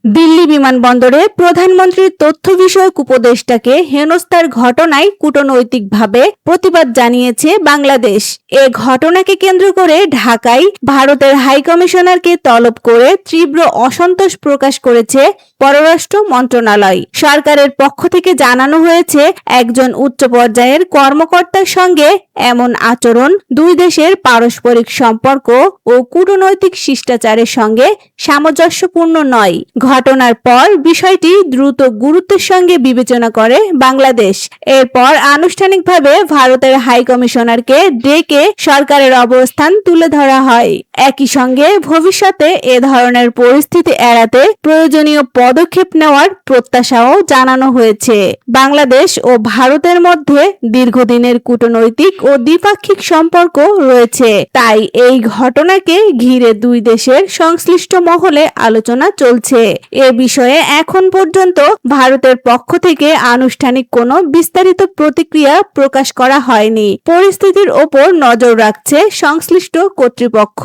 দিল্লি বিমানবন্দরে প্রধানমন্ত্রীর তথ্য বিষয়ক উপদেষ্টাকে হেনস্থার ঘটনায় কূটনৈতিকভাবে প্রতিবাদ জানিয়েছে বাংলাদেশ। এ ঘটনাকে কেন্দ্র করে ঢাকায় ভারতের হাইকমিশনারকে তলব করে তীব্র অসন্তোষ প্রকাশ করেছে পররাষ্ট্র মন্ত্রণালয়। সরকারের পক্ষ থেকে জানানো হয়েছে, একজন উচ্চ পর্যায়ের কর্মকর্তার সঙ্গে এমন আচরণ দুই দেশের পারস্পরিক সম্পর্ক ও কূটনৈতিক শিষ্টাচারের সঙ্গে সামঞ্জস্যপূর্ণ নয়। ঘটনার পর বিষয়টি দ্রুত গুরুত্বের সঙ্গে বিবেচনা করে বাংলাদেশ। এরপর আনুষ্ঠানিকভাবে ভারতের হাইকমিশনারকে ডেকে সরকারের অবস্থান তুলে ধরা হয়। একই সঙ্গে ভবিষ্যতে এ ধরনের পরিস্থিতি এড়াতে প্রয়োজনীয় পদক্ষেপ নেওয়ার প্রত্যাশাও জানানো হয়েছে। বাংলাদেশ ও ভারতের মধ্যে দীর্ঘদিনের কূটনৈতিক ও দ্বিপাক্ষিক সম্পর্ক রয়েছে, তাই এই ঘটনাকে ঘিরে দুই দেশের সংশ্লিষ্ট মহলে আলোচনা চলছে। এ বিষয়ে এখন পর্যন্ত ভারতের পক্ষ থেকে আনুষ্ঠানিক কোনো বিস্তারিত প্রতিক্রিয়া প্রকাশ করা হয়নি। পরিস্থিতির ওপর নজর রাখছে সংশ্লিষ্ট কর্তৃপক্ষ।